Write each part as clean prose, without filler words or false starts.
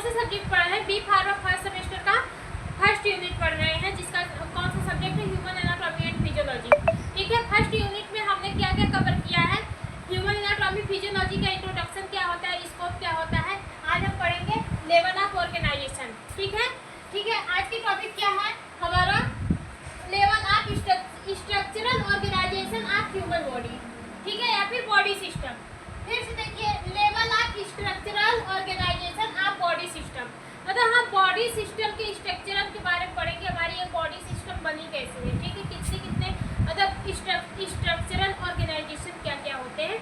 सा सब्जेक्ट पढ़ रहे हैं? बी फार्मा फर्स्ट सेमेस्टर का फर्स्ट यूनिट पढ़ रहे हैं, जिसका कौन सा सब्जेक्ट है? Human anatomy and physiology. ठीक है, फर्स्ट यूनिट में हमने क्या क्या कवर किया है? ह्यूमन एनाटॉमी फिजियोलॉजी का इंट्रोडक्शन क्या होता है, स्कोप क्या होता है। आज हम पढ़ेंगे लेवल ऑफ ऑर्गेनाइजेशन। ठीक है, ठीक है। आज की टॉपिक क्या है हमारा? Level of structural organisation of human body. ठीक है, या फिर बॉडी सिस्टम। फिर से देखिए, level of structural organisation of body system, मतलब हम बॉडी सिस्टम के स्ट्रक्चरल के बारे में पढ़ेंगे। हमारी ये बॉडी सिस्टम बनी कैसे है, ठीक है, कितने मतलब स्ट्रक्चरल ऑर्गेनाइजेशन क्या क्या होते हैं।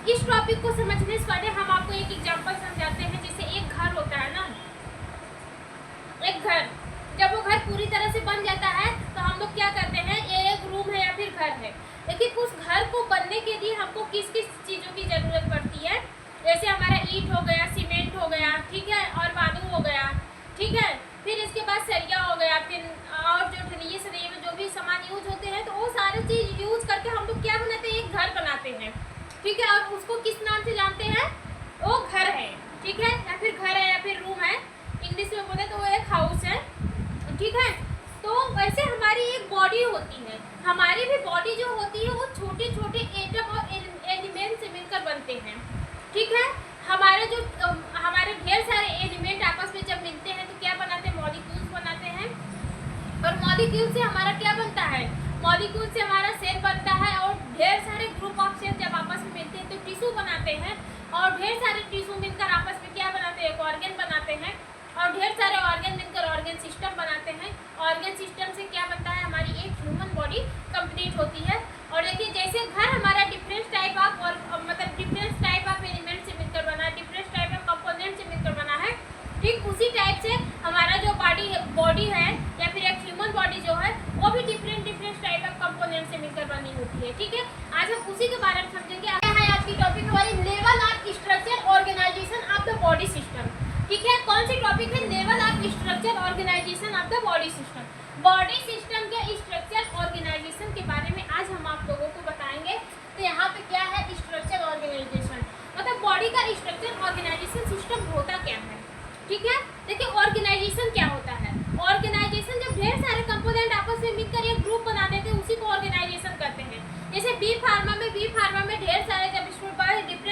इस टॉपिक को समझने से पहले हम आपको एक एग्जांपल समझाते हैं। जैसे एक घर होता है ना, एक घर, जब वो घर पूरी तरह से बन जाता है तो हम लोग क्या करते हैं? ये एक रूम है या फिर घर है, लेकिन उस घर को बनने के लिए हमको किस किस चीज़ों की ज़रूरत पड़ती है? जैसे हमारा ईंट हो गया, सीमेंट हो गया, ठीक है, और बालू हो गया, ठीक है, फिर इसके बाद सरिया हो गया, फिर और जो ढलैया सरिया में जो भी सामान यूज होते हैं, तो वो सारी चीज़ यूज करके हम लोग क्या बनाते हैं? एक घर बनाते हैं। ठीक है, और उसको किस नाम से जानते हैं? वो घर है, ठीक है, या फिर घर है या फिर रूम है। इंग्लिश में बोले तो वो एक हाउस है। ठीक है, तो वैसे हमारी एक बॉडी होती है। हमारी भी बॉडी जो होती है वो छोटे छोटे एटम और एलिमेंट से मिलकर बनते हैं। ठीक है, हमारे ढेर सारे एलिमेंट आपस में जब मिलते हैं तो क्या बनाते हैं? मॉलिक्यूल्स बनाते हैं। और मॉलिक्यूल से हमारा क्या बनता है? मॉलिक्यूल से हमारा सेल बनता है। और ढेर सारे ग्रुप ऑफ सेल जब आपस में मिलते हैं तो टिश्यू बनाते हैं। और ढेर सारे टिश्यू मिलकर आपस में क्या बनाते हैं? एक ऑर्गन बनाते हैं। और ढेर सारे ऑर्गन मिलकर ऑर्गन सिस्टम बनाते हैं। ऑर्गन सिस्टम से क्या बनता है? हमारी एक ह्यूमन बॉडी कंप्लीट होती है। और देखिए, जैसे घर हमारा डिफरेंट टाइप ऑफ मतलब डिफरेंट टाइप ऑफ एलिमेंट से मिलकर बना है, डिफरेंट टाइप ऑफ कंपोनेंट से मिलकर बना है, ठीक उसी टाइप से हमारा जो बॉडी है या फिर एक ह्यूमन बॉडी जो है वो भी डिफरेंट टाइप ऑफ कंपोनेंट से मिलकर बनी होती है। ठीक है, आज हम उसी के बारे में समझेंगे। क्या है आज की टॉपिक हमारी? Level of structure organisation of the body system. ठीक है, कौन सी टॉपिक है? Level of structure organisation of the body system. Body system के स्ट्रक्चर ऑर्गेनाइजेशन के बारे में आज हम आप लोगों को बताएंगे। तो यहाँ पे क्या है? स्ट्रक्चर ऑर्गेनाइजेशन, मतलब बॉडी का स्ट्रक्चर ऑर्गेनाइजेशन सिस्टम होता क्या है। ठीक है, देखिए ऑर्गेनाइजेशन क्या होता है? ऑर्गेनाइजेशन जब ढेर सारे कंपोनेंट आपस में मिलकर एक ग्रुप बना देते हैं, उसी को ऑर्गेनाइजेशन कहते हैं। जैसे बी फार्मा में ढेर सारे जब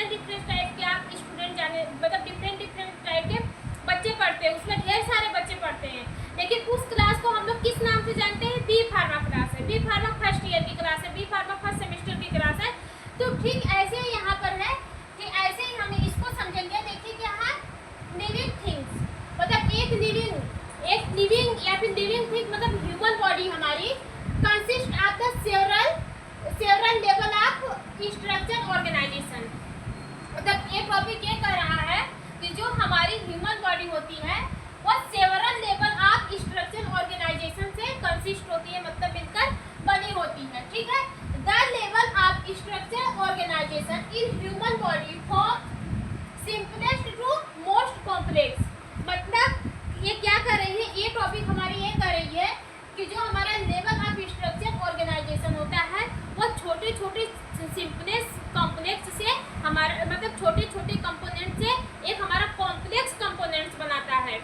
डिफरेंट टाइप के आप स्टूडेंट जाने, मतलब डिफरेंट टाइप के बच्चे पढ़ते हैं, उसमें ढेर सारे बच्चे पढ़ते हैं, लेकिन उस क्लास को हम लोग किस नाम से जानते हैं? बी फार्मा क्लास है। बी फार्मा फर्स्ट ईयर की क्लास है, बी फार्मा फर्स्ट सेमेस्टर की क्लास है। तो ठीक ऐसे ही यहाँ पर है कि ऐसे ही हम इसको समझेंगे। देखिए क्या है? लिविंग थिंग्स, मतलब एक लिविंग या फिर लिविंग थिंग, मतलब ह्यूमन बॉडी हमारी consist of the several level of structure organisation. मतलब ये टॉपिक ये कह रहा है कि जो हमारी ह्यूमन बॉडी होती है वो several level of structure organisation से कंसिस्ट होती है, मतलब मिलकर बनी होती है। ठीक है, the level of structure organisation in human body from simplest to most complex. मतलब ये क्या कर रही है? ये टॉपिक हमारी ये कर रही है कि जो हमारा लेवल ऑफ स्ट्रक्चर ऑर्गेनाइजेशन होता है वो छोटे छोटे सिंपलेस्ट कॉम्प्लेक्स से हमारा, मतलब छोटे छोटे कंपोनेंट से एक हमारा कॉम्प्लेक्स कंपोनेंट्स बनाता है।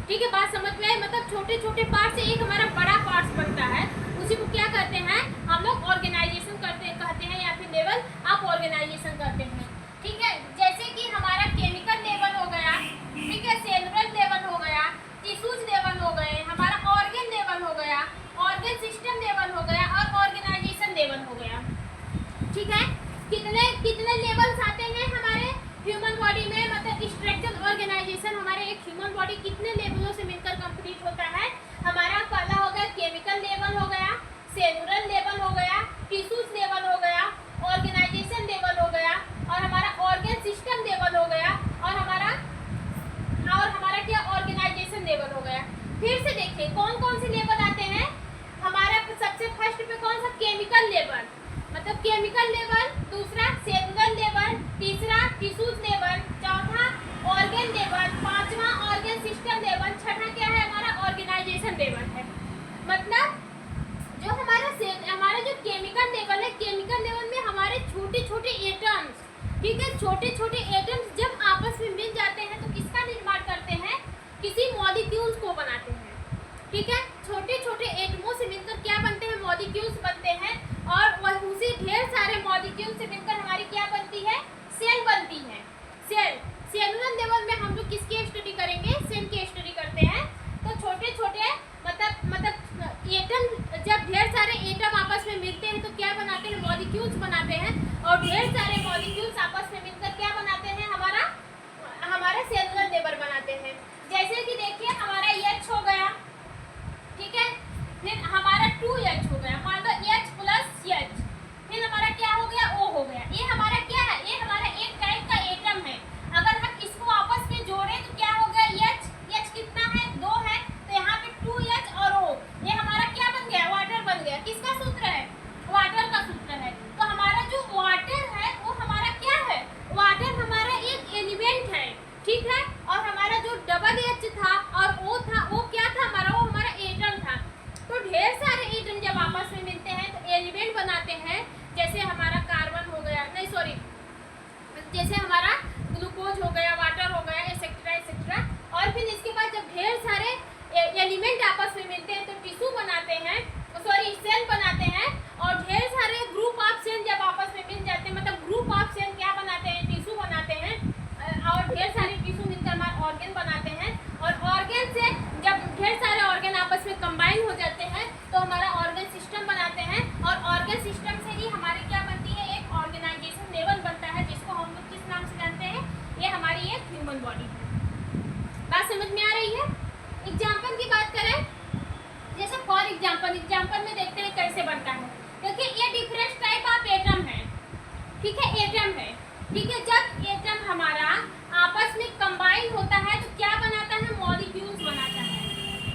ठीक है, बात समझ में आई? मतलब छोटे छोटे पार्ट से एक हमारा बड़ा पार्ट बनता है, उसी को क्या कहते हैं हम लोग? ऑर्गेनाइजेशन कहते हैं या फिर लेवल ऑफ ऑर्गेनाइजेशन कहते हैं। ठीक है, जैसे कि हमारा केमिकल लेवल हो गया, ठीक है, सेलुलर लेवल हो गया, टिश्यूज लेवल हो गए, हमारा ऑर्गन लेवल हो गया, ऑर्गन सिस्टम लेवल हो गया और ऑर्गेनाइजेशन लेवल हो गया। ठीक है, कितने लेवल्स आते हैं हमारे ह्यूमन बॉडी में? मतलब स्ट्रक्चर ऑर्गेनाइजेशन हमारे एक ह्यूमन बॉडी कितने लेवलों से मिलकर कंप्लीट होता है? हमारा पहला हो गया केमिकल लेवल हो गया, सेलुलर लेवल हो गया, टिश्यूज लेवल हो गया, ऑर्गेनाइजेशन लेवल हो गया, और हमारा ऑर्गन सिस्टम लेवल हो गया, और हमारा क्या? ऑर्गेनाइजेशन लेवल हो गया। फिर से देखिए कौन कौन से लेवल आते हैं हमारा। सबसे फर्स्ट पे कौन सा? केमिकल लेवल, मतलब केमिकल लेवल, दूसरा सेलुलर लेवल, तीसरा टिश्यूज लेवल, चौथा ऑर्गन लेवल, पांचवा ऑर्गन सिस्टम लेवल, छठा क्या है? हमारा ऑर्गेनाइजेशन लेवल है। मतलब जो हमारा जो केमिकल लेवल है, केमिकल लेवल में हमारे छोटे छोटे एटम्स, ठीक है, छोटे छोटे एटम्स जब आपस में मिल जाते हैं तो किसका निर्माण करते हैं? कि ठीक है। छोटे छोटे एटमों से मिलकर क्या बनते हैं, मॉलिक्यूल्स बनते हैं, और उसी ढेर सारे मॉलिक्यूल से मिलकर हमारी क्या बनती है, सेल बनती है। सेल, सेलुलर लेवल में हम लोग किसकी स्टडी करेंगे, सेल की स्टडी करते हैं। तो छोटे छोटे मतलब एटम, जब ढेर सारे एटम आपस में मिलते हैं तो क्या बनाते हैं, मॉलिक्यूल्स बनाते हैं, और ढेर सारे मॉलिक्यूल्स आपस में मिलकर क्या बनाते हैं, हमारा सेलुलर लेवल बनाते हैं। जैसे कि देखिए हमारा H हो गया, ठीक है, फिर हमारा 2H हो गया, मान लो H प्लस H, फिर हमारा क्या हो गया, O हो गया। ये हमारा क्या है, ये हमारा एक टाइप का एटम है। अगर हम इसको आपस में जोड़े तो क्या हो गया, H कितना है, 2 है, तो यहाँ पे 2H और O, ये हमारा क्या बन गया, वाटर बन गया। किसका सूत्र है, वाटर का सूत्र है। तो हमारा जो वाटर है वो हमारा क्या है, वाटर हमारा एक एलिमेंट है, ठीक है। और हमारा जो डबल H था और O था, वो क्या था हमारा, वो हमारा एटम था। तो ढेर सारे एटम जब आपस में मिलते हैं तो एलिमेंट बनाते हैं। जैसे हमारा कार्बन हो गया, नहीं सॉरी, जैसे हमारा ग्लूकोज हो गया, वाटर हो गया, एक्सेट्रा एक्सेट्रा। और फिर इसके बाद जब ढेर सारे एलिमेंट आपस में मिलते हैं तो टिश्यू बनाते हैं, सॉरी सेल बनाते हैं। और ढेर सारे ग्रुप ऑफ सेल जब आपस में मिल जाते हैं, मतलब ग्रुप ऑफ सेल क्या बनाते हैं, टिश्यू बनाते हैं। और ढेर सारे टिश्यू मिलकर हमारे ऑर्गन बनाते हैं। और ऑर्गन से जब ढेर सारे ऑर्गन आपस में कंबाइन हो जाते हैं तो हमारा ऑर्गन सिस्टम बनाते हैं। और ऑर्गन सिस्टम से ही हमारी क्या बनती है, एक ऑर्गेनाइजेशन लेवल बनता है, जिसको हम लोग किस नाम से जानते हैं, ये हमारी एक ह्यूमन बॉडी है। बात समझ में आ रही है। एग्जाम्पल की बात करें, जैसे फॉर एग्जाम्पल में देखते हैं कैसे बनता है। देखिए ये डिफरेंट टाइप ऑफ एटम है, ठीक है, एटम है, ठीक है। जब एटम हमारा आपस में कंबाइन होता है तो क्या बनाता है, मॉलिक्यूल्स बनाता है।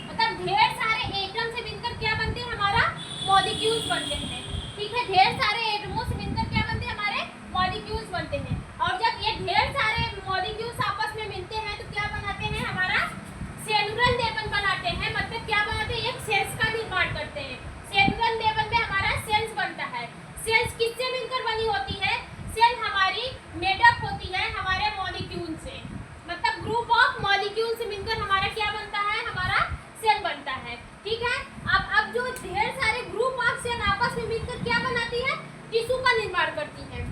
मतलब ढेर सारे एटम से मिलकर क्या बनते हैं, हमारा मॉलिक्यूल्स बनते हैं, ठीक है। ढेर सारे एटमों से मिलकर क्या बनते हैं, हमारे मॉलिक्यूल्स बनते हैं। और जब ये ढेर सारे मॉलिक्यूल्स आपस में मिलते हैं तो क्या बनाते हैं, हमारा सेलुलर लेवल बनाते हैं। मतलब क्या बनाते हैं, एक सेल्स का निर्माण करते हैं। सेलुलर लेवल में हमारा सेल्स बनता है। सेल्स किससे मिलकर बनी होती है, सेल हमारी मेडअप होती है हमारे मॉलिक्यूल से, मतलब ग्रुप ऑफ मॉलिक्यूल से मिलकर हमारा क्या बनता है, हमारा सेल बनता है, ठीक है। अब जो ढेर सारे ग्रुप ऑफ सेल आपस में मिलकर क्या बनाती है, टिश्यू का निर्माण करती है,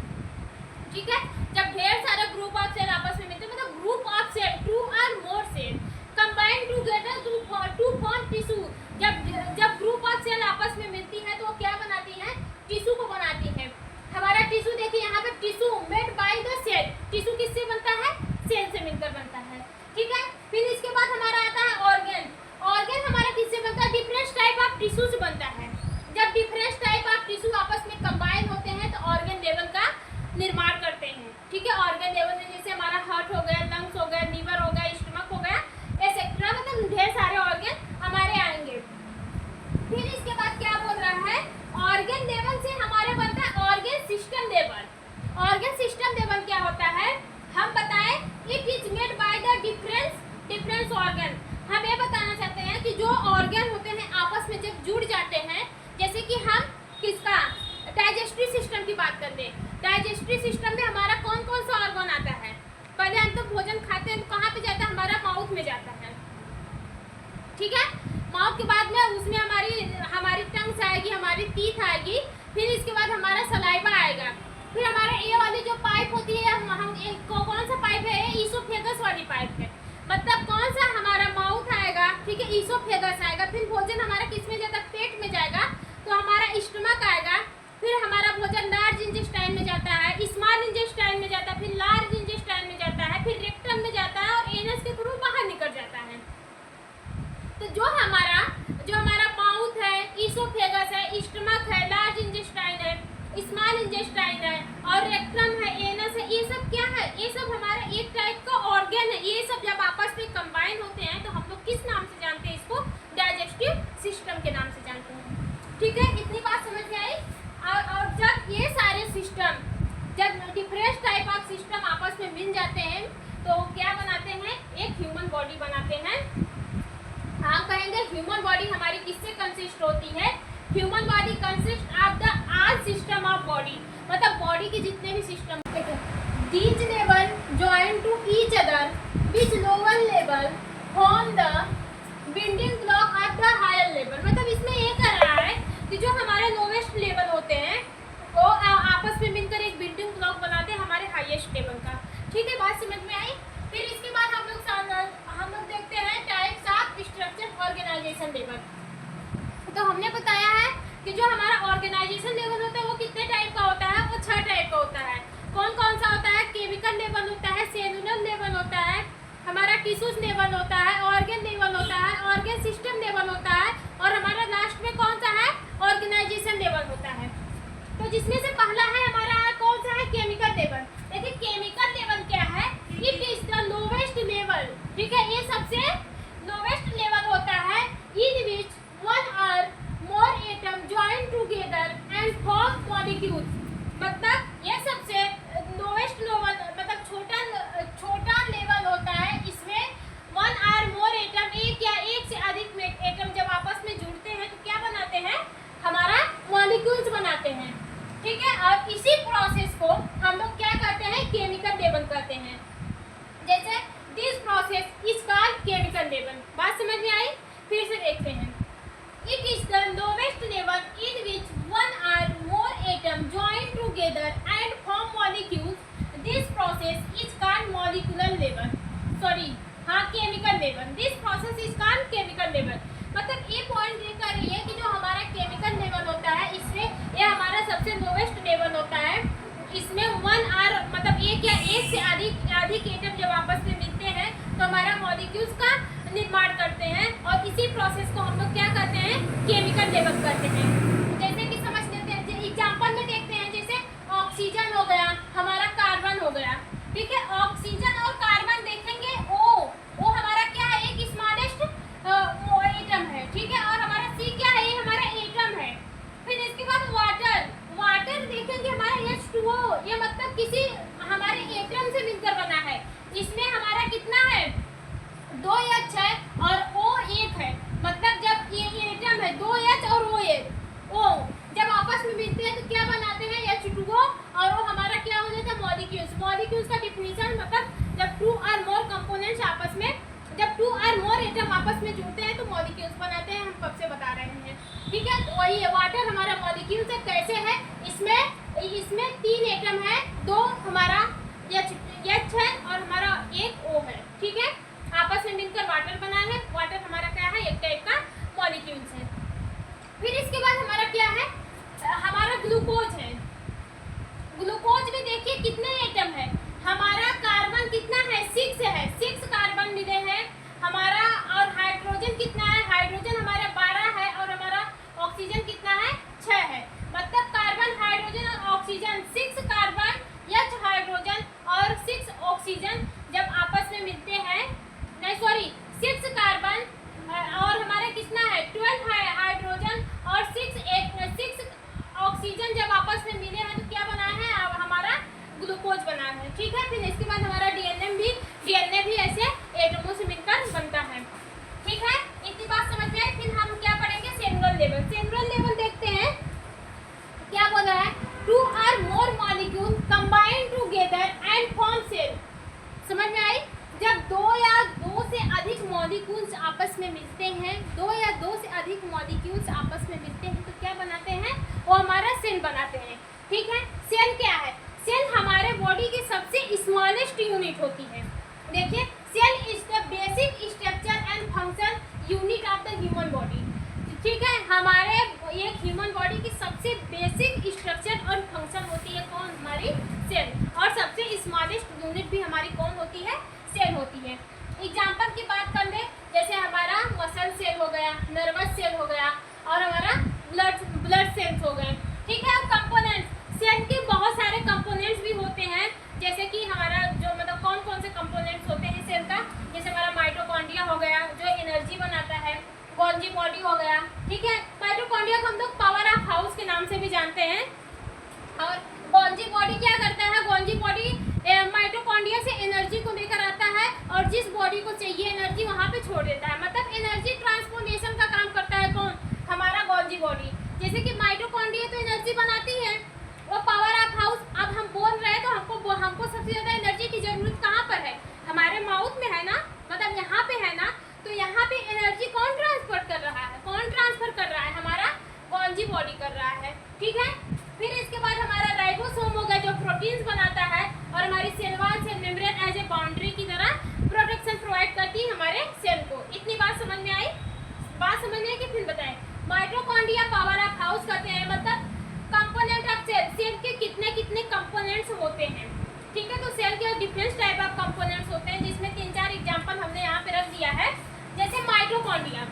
ठीक है। जब ढेर सारे ग्रुप ऑफ सेल आपस में मिलते हैं, मतलब group of cell, 2 or more cell combine together to form tissue. जब ग्रुप ऑफ सेल आपस में मिलती है तो वो क्या बनाती है, टिश्यू को बनाती है। हमारा टिश्यू देखिए यहाँ पे, tissue made by the cell. Tissue किससे बनता है, सेल से मिलकर बनता है, ठीक है। फिर इसके बाद हमारा आता है ऑर्गन। ऑर्गन हमारा किससे बनता है, डिफरेंट टाइप ऑफ टिश्यू से बनता है। जब डिफरेंट टाइप ऑफ टिश्यू आपस में कंबाइन होते हैं तो ऑर्गन लेवल का निर्माण करते हैं, ठीक है। ऑर्गन लेवल में जैसे हमारा हार्ट हो गया, लंग्स हो गया, लीवर हो गया, स्टमक हो गया, एक्सेट्रा, मतलब ढेर सारे ऑर्गन हमारे आएंगे। फिर इसके बाद क्या बोल रहा है, ऑर्गन लेवल से हमारे बनता है organ system level. Organ system level क्या होता है, हम बताएं, it is made by the difference organ. हम ये बताना चाहते हैं कि जो ऑर्गन होते हैं आपस में जब जुड़ जाते हैं, जैसे कि हम किसका, डाइजेस्टिव सिस्टम की बात कर लें। डाइजेस्टिव सिस्टम में हमारा कौन कौन सा ऑर्गन आता है, पहले हम तो भोजन खाते हैं तो कहाँ पे जाता है, हमारा माउथ में जाता है, ठीक है। माउथ के बाद में उसमें हमारी टंग्स आएगी, हमारी टीथ आएगी, फिर इसके बाद हमारा सलाइवा आएगा। फिर हमारा ये वाली जो पाइप होती है, कौन सा पाइप है, ईसोफेगस वाली पाइप है। मतलब कौन सा, हमारा माउथ आएगा, ठीक है, ईसोफेगस आएगा। फिर भोजन हमारा किस में जाता है, पेट में जाएगा, तो हमारा स्टमक आएगा। फिर हमारा भोजन लार्ज इंटेस्टाइन में जाता है, स्मॉल इंटेस्टाइन में जाता है, फिर लार्ज इंटेस्टाइन में जाता है, फिर रेक्टम में जाता है और एनस के थ्रू बाहर निकल जाता है। तो जो हमारा माउथ है, ईसोफेगस है, स्टमक है, लार्ज इंटेस्टाइन है, स्मॉल इंटेस्टाइन है और रेक्टम है, एनस है, ये सब क्या है, ये सब हमारा एक टाइप का ऑर्गन है। ये सब जब आपस में कंबाइन होते हैं तो हम लोग किस नाम से जानते हैं, इसको डाइजेस्टिव सिस्टम के नाम से जानते हैं, ठीक है। इतनी बात समझ में आई। और जब ये सारे सिस्टम, जब डिफरेंट टाइप ऑफ सिस्टम आपस में मिल जाते हैं तो क्या बनाते हैं, एक ह्यूमन बॉडी बनाते हैं। हम कहेंगे ह्यूमन बॉडी हमारी किससे कंसिस्ट होती है, human body consist of the all system of body, मतलब बॉडी के जितने भी system, these level join to each other which lower level form the building block of the tissues level होता है, ऑर्गन लेवल होता है, ऑर्गन सिस्टम लेवल होता है, और हमारा लास्ट में कौन सा है, ऑर्गेनाइजेशन लेवल होता है। तो जिसमें से पहला है हमारा कौन सा है, केमिकल लेवल। देखिए केमिकल लेवल क्या है, it is the lowest level, ठीक है, ये सबसे लोवेस्ट लेवल होता है इन which one or more atom join together and form molecules. मतलब ये सबसे लोवेस्ट लेवल, मतलब छोटा लेवल होता है, इसमें वन और मोर एटम, एक या एक से अधिक एटम जब आपस में जुड़ते हैं तो क्या बनाते हैं, हमारा मॉलिक्यूल्स बनाते हैं, ठीक है। और इसी प्रोसेस को हम लोग क्या कहते हैं, केमिकल लेवल कहते हैं। जैसे this process is called chemical level. बात समझ में आई, फिर से देखते हैं। It is the lowest level in which one or more atom join together and form molecules. This process is called molecular level, sorry हाँ chemical level. This process is called chemical level. मतलब ये point देखकर रही है कि जो हमारा chemical level होता है, इसमें ये हमारा सबसे लोवेस्ट लेवल होता है। इसमें वन आर मतलब एक या एक से अधिक एटम जब आपस में मिलते हैं तो हमारा मॉलिक्यूल्स का निर्माण करते हैं, और इसी प्रोसेस को हम लोग क्या कहते हैं, केमिकल लेवल कहते हैं। जैसे कि समझ लेते हैं, एग्जाम्पल में देखते हैं, जैसे ऑक्सीजन हो गया, हमारा कार्बन हो गया, ठीक है। ऑक्सीजन और कार्बन देखेंगे, ओ हमारा क्या है, एक स्मॉलेस्ट एटम है, ठीक है, और हमारा सी क्या है, ये हमारा एटम है। फिर इसके बाद वाटर देखेंगे, हमारा H2O, ये मतलब किसी हमारे एटम से मिलकर बना है। इसमें हमारा कितना है, 2 H है और O 1 है। मतलब जब ये एटम है 2 H और O जब आपस में मिलते हैं तो क्या बनाते हैं, H2O, और वो हमारा क्या हो जाता है, मॉलिक्यूल्स। मॉलिक्यूल्स का डिफिनीशन मतलब जब 2 और मोर कंपोनेंट्स आपस में, जब 2 और मोर एटम आपस में जुड़ते हैं तो मॉलिक्यूल्स बनाते हैं। हम कब से बता रहे हैं, ठीक है। तो वही है, वाटर हमारा मॉलिक्यूल्स है। कैसे है, इसमें 3 एटम है, 2 हमारा H है और हमारा 1 O है, ठीक है। आपस में मिलकर वाटर बना है। वाटर हमारा क्या है, एक टाइप का मॉलिक्यूल्स है। फिर इसके बाद हमारा क्या है, हमारा ग्लूकोज है। ग्लूकोज में देखिए कितने एटम है, हमारा कार्बन कितना है, 6 है, 6 कार्बन मिले हैं हमारा। और हाइड्रोजन कितना है, हाइड्रोजन हमारा 12 है, और हमारा ऑक्सीजन कितना है, 6 है। मतलब कार्बन, हाइड्रोजन और ऑक्सीजन, 6 कार्बन, H हाइड्रोजन और 6 ऑक्सीजन जब आपस में मिलते हैं, नहीं सॉरी 6 कार्बन और हमारे कितना है, 12 हाइड्रोजन और 6 ऑक्सीजन जब आपस में मिले हैं तो क्या बना है, अब हमारा ग्लूकोज बना है, ठीक है। फिर इसके बाद हमारा डीएनए भी ऐसे एटमों से मिलकर बनता है, ठीक है। इतनी बात समझ में आई। फिर हम क्या पढ़ेंगे, सेलुलर लेवल। सेलुलर लेवल देखते हैं क्या बोला है, 2 or more molecule combine together and form cell. समझ में आई, जब 2 या 2 से अधिक मॉलिक्यूल्स आपस में मिलते हैं, 2 या 2 से अधिक मॉलिक्यूल्स आपस में मिलते हैं तो क्या बनाते हैं, वो हमारा सेल बनाते हैं, ठीक है। सेल क्या है, सेल हमारे बॉडी की सबसे स्मॉलेस्ट यूनिट होती है। देखिए, cell is the basic structure and function unit of the human body, ठीक है। हमारे एक ह्यूमन बॉडी की सबसे बेसिक स्ट्रक्चर और फंक्शन होती है कौन, हमारी सेल। और सबसे स्मॉलेस्ट यूनिट भी हमारी कौन होती है, सेल होती है। एग्जाम्पल की बात कर ले, जैसे हमारा मसल सेल हो गया, नर्वस सेल हो गया, और हमारा ब्लड सेल्स हो गए, ठीक है। कंपोनेंट्स, सेल के बहुत सारे कंपोनेंट्स भी होते हैं, जैसे कि हमारा जो मतलब कौन कौन से कंपोनेंट्स होते हैं सेल का, जैसे हमारा माइटोकॉन्ड्रिया हो गया जो एनर्जी बनाता है, गोल्जी बॉडी हो गया, ठीक है। माइटोकॉन्ड्रिया को हम लोग पावर ऑफ हाउस के नाम से भी जानते हैं। और गोल्जी बॉडी क्या करता है, गोल्जी बॉडी माइटोकॉन्ड्रिया से एनर्जी को लेकर आता है और जिस बॉडी को चाहिए एनर्जी वहाँ पे छोड़ देता है। मतलब एनर्जी ट्रांसपोर्टेशन का काम करता है कौन, हमारा गोल्जी बॉडी। जैसे कि माइटोकॉन्ड्रिया तो एनर्जी बनाती है, वो पावर ऑफ हाउस। अब हम बोल रहे हैं तो हमको सबसे ज़्यादा एनर्जी की ज़रूरत कहाँ पर है, हमारे माउथ में है ना, मतलब यहाँ पे है ना। तो यहाँ पे एनर्जी कौन ट्रांसफर कर रहा है, कौन ट्रांसफर कर रहा है, हमारा गोल्जी बॉडी कर रहा है, ठीक है। फिर इसके बाद हमारा राइबोसोम हो गया जो प्रोटीन्स बनाता है, और हमारी cell wall, cell membrane as a boundary की तरह प्रोटेक्शन प्रोवाइड करती है हमारे सेल को। इतनी माइटोकॉन्ड्रिया,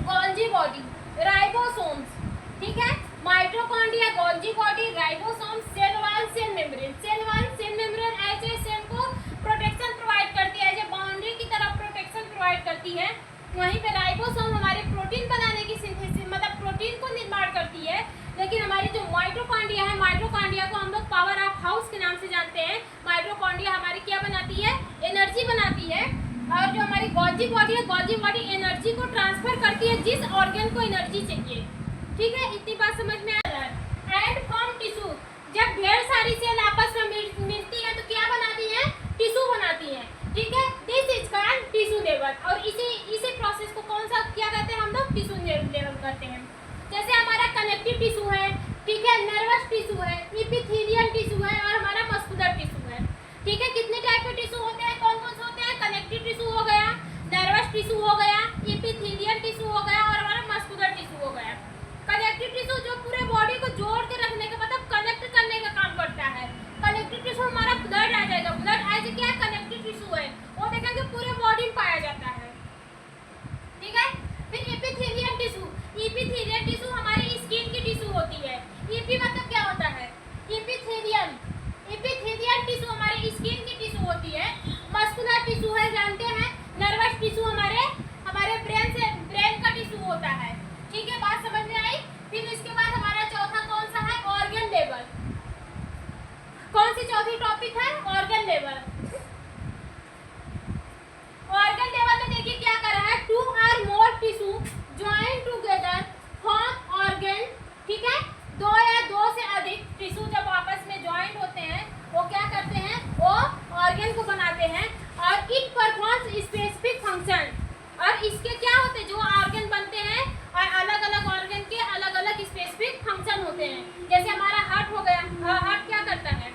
गोल्जी बॉडी, राइबोसोम्स, ठीक है, mitochondria, Golgi body, ribosomes, cell wall, cell membrane. Cell wall, cell membrane ऐसे सेल को प्रोटेक्शन प्रोवाइड करती है, जो बाउंड्री की तरफ प्रोटेक्शन प्रोवाइड करती है। वहीं पे राइबोसोम हमारे प्रोटीन बनाने की सिंथेसिस, मतलब प्रोटीन को निर्माण करती है। लेकिन हमारी जो माइटोकॉन्ड्रिया है, माइटोकॉन्ड्रिया को हम लोग पावर ऑफ हाउस के नाम से जानते हैं। माइटोकॉन्ड्रिया हमारी क्या बनाती है, एनर्जी बनाती है। और जो हमारी गोल्जी बॉडी है, गोल्जी बॉडी एनर्जी को ट्रांसफर करती है जिस ऑर्गन को एनर्जी चाहिए, ठीक है, इतनी बात समझ में आ रहा है। एंड फ्रॉम टिश्यू, जब ढेर सारी सेल आपस में मिलती है तो क्या बनाती है, टिश्यू बनाती है, ठीक है, this is called tissue level. और इसी प्रोसेस को कौन सा क्या कहते हैं हम लोग, टिश्यू लेवल कहते हैं। जैसे हमारा कनेक्टिव टिश्यू है, ठीक है, नर्वस टिश्यू है, एपिथेलियल टिश्यू है और हमारा मस्कुलर टिश्यू है, ठीक है। कितने टाइप के टिश्यू होते हैं, कौन कौन से होते हैं, कनेक्टिव टिश्यू हो गया, नर्वस टिश्यू हो गया, एपिथेलियल टिश्यू हो गया और हमारा मस्कुलर टिश्यू हो गया। कनेक्टिव टिश्यू जो पूरे बॉडी को जोड़ के रखने का, मतलब कनेक्ट करने का काम करता है। कनेक्टिव टिश्यू हमारा ब्लड आ जाएगा, ब्लड एज क्या कनेक्टिव टिश्यू है, वो देखेंगे पूरे बॉडी में पाया जाता है, ठीक है। फिर एपिथेलियल टिश्यू, एपिथेलियल टिश्यू हमारी स्किन की टिश्यू होती है। एपी मतलब क्या होता है, एपिथेलियल, एपिथेलियल टिश्यू हमारे स्किन की टिश्यू होती है। मस्कुलर टिश्यू है, जानते हैं। नर्वस टिश्यू हमारे ब्रेन का टिश्यू होता है, ठीक है, बात समझ में आई। फिर इसके बाद हमारा चौथा कौन सा है, ऑर्गन लेवल। कौन सी चौथी टॉपिक है, ऑर्गन लेवल। ऑर्गन लेवल में देखिए क्या कर रहा है, two or more tissue join together form organ, ठीक है। दो या दो से अधिक टिश्यू जब आपस में ज्वाइन होते हैं वो क्या करते हैं, वो ऑर्गन को बनाते हैं और इट परफॉर्म्स स्पेसिफिक फंक्शन। और इसके क्या होते हैं, जो ऑर्गन बनते हैं और अलग अलग ऑर्गन के अलग अलग स्पेसिफिक फंक्शन होते हैं। जैसे हमारा हार्ट हो गया, हार्ट क्या करता है,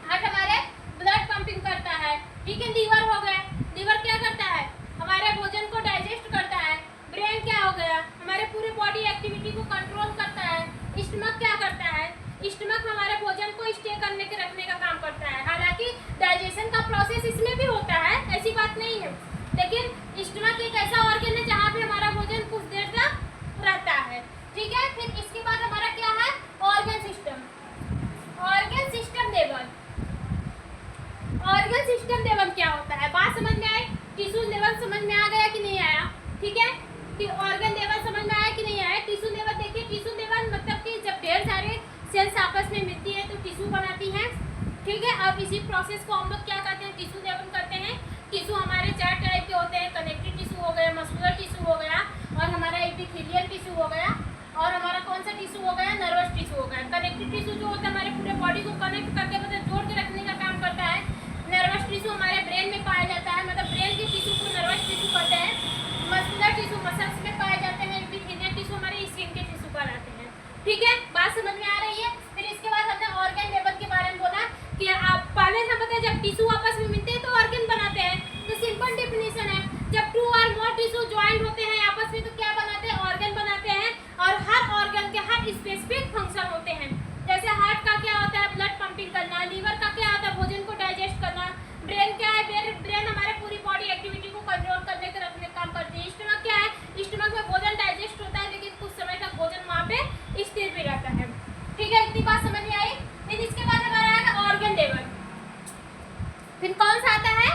हार्ट हमारे ब्लड पंपिंग करता है, ठीक है। लीवर हो गया, लीवर क्या करता है, हमारे भोजन को डाइजेस्ट करता है। ब्रेन क्या हो गया, हमारे पूरे बॉडी एक्टिविटी को कंट्रोल करता है। स्टमक क्या करता है, स्टमक हमारे भोजन को स्टे करने के रखने का काम करता है। हालांकि डाइजेशन का प्रोसेस इसमें भी होता है, ऐसी बात नहीं है, लेकिन स्टमक एक ऐसा ऑर्गन है जहाँ पे हमारा भोजन कुछ देर तक रहता है, ठीक है। फिर इसके बाद हमारा क्या है, organ system. Organ system level, organ system level क्या होता है, बात समझ में आई। टिश्यू लेवल समझ में आ गया कि नहीं आया, ठीक है। कि ऑर्गन लेवल समझ में आया कि नहीं आया। टिश्यू लेवल देखिए, टिश्यू लेवल मतलब कि जब ढेर सारे सेल्स आपस में मिलती है तो टिश्यू बनाती है, ठीक है। अब इसी प्रोसेस को हम लोग क्या करते हैं, टिश्यू लेवल करते हैं। टिश्यू हमारे 4 टाइप के होते हैं, कनेक्टिव टिश्यू हो गया, मस्कुलर टिश्यू हो गया और हमारा एपिथेलियल टिश्यू हो गया और हमारा कौन सा टिश्यू हो गया, नर्वस टिश्यू हो गया। कनेक्टिव टिश्यू जो होता है हमारे पूरे बॉडी को कनेक्ट करके, मतलब जोड़ के रखने का काम करता है। नर्वस टिश्यू हमारे ब्रेन में पाया जाता है, मतलब ब्रेन के टिश्यू को नर्वस टिश्यू कहते हैं। मस्कुलर टिश्यू मसल्स में पाए जाते हैं। एपिथेलियल टिश्यू हमारे स्किन के टिश्यू कहलाते हैं, ठीक है, बात समझ में आ रही है। फिर इसके बाद हमने ऑर्गन लेवल के बारे में बोला कि आप पहले हम बताए जब टिश्यू आपस में मिलते हैं तो ऑर्गन बनाते हैं। तो सिंपल डेफिनेशन है, जब 2 और मोर टिश्यू ज्वाइंट होते हैं आपस में तो क्या बनाते हैं, ऑर्गन बनाते हैं। और हर ऑर्गन के हर स्पेसिफिक फंक्शन होते हैं। जैसे हार्ट का क्या होता है, ब्लड पंपिंग करना। लीवर का क्या होता है, भोजन को डाइजेस्ट करना। ब्रेन क्या है, ब्रेन हमारे पूरी बॉडी एक्टिविटी को कंट्रोल करने के रखने का काम करती है। स्टमक क्या है, स्टमक में भोजन डाइजेस्ट होता है लेकिन कुछ समय तक भोजन वहाँ पे स्थिर भी रहता है, ठीक है, इतनी बात समझ में आई। फिर इसके बाद हमारा आएगा ऑर्गन लेवल। फिर कौन सा आता है,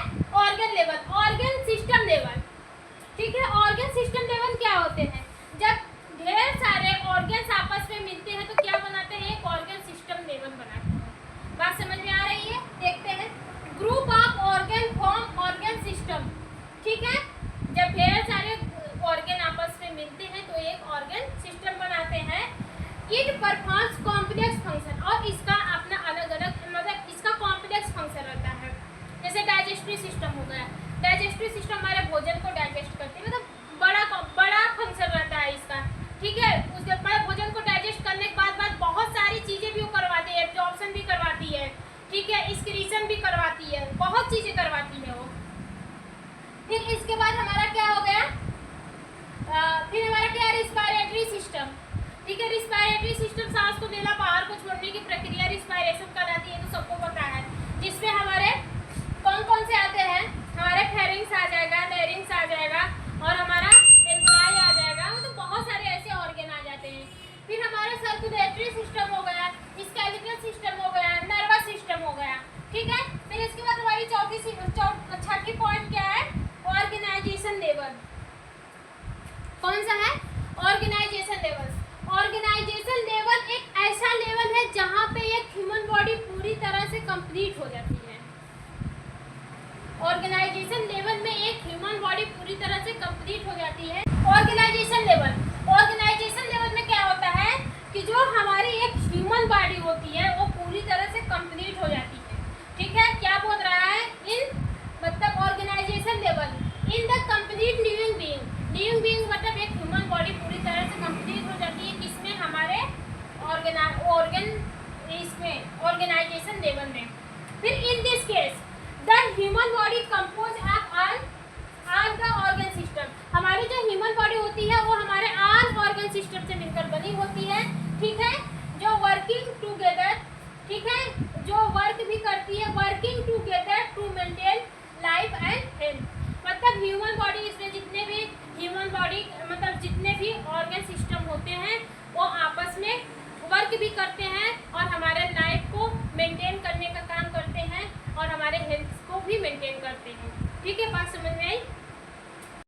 कौन सा है? Organisation level. ऑर्गेनाइजेशन लेवल एक ऐसा लेवल है जहाँ पे एक ह्यूमन बॉडी पूरी तरह से कंप्लीट हो जाती है। ऑर्गेनाइजेशन लेवल में एक ह्यूमन बॉडी पूरी तरह से कंप्लीट हो जाती है। ऑर्गेनाइजेशन लेवल में क्या होता है कि जो हमारी एक ह्यूमन बॉडी होती है वो पूरी तरह से कंप्लीट हो जाती है। ठीक है, क्या बोल रहा है? इन मतलब organisation level in the complete living being मतलब एक ह्यूमन बॉडी पूरी तरह से कंप्लीट हो जाती है। किसमें? हमारे ऑर्गेनाइजेशन लेवल में। फिर in this case the human body compose all the organ system. हमारी जो ह्यूमन बॉडी होती है वो हमारे ऑल ऑर्गन सिस्टम से मिलकर बनी होती है। ठीक है, जो वर्किंग टुगेदर, ठीक है, जो वर्क भी करती है, working together to maintain life and health. मतलब ह्यूमन बॉडी, इसमें जितने भी ह्यूमन बॉडी मतलब जितने भी ऑर्गन सिस्टम होते हैं वो आपस में वर्क भी करते हैं और हमारे लाइफ को मेंटेन करने का काम करते हैं और हमारे हेल्थ को भी मेंटेन करते हैं। ठीक है, बात समझ में आई?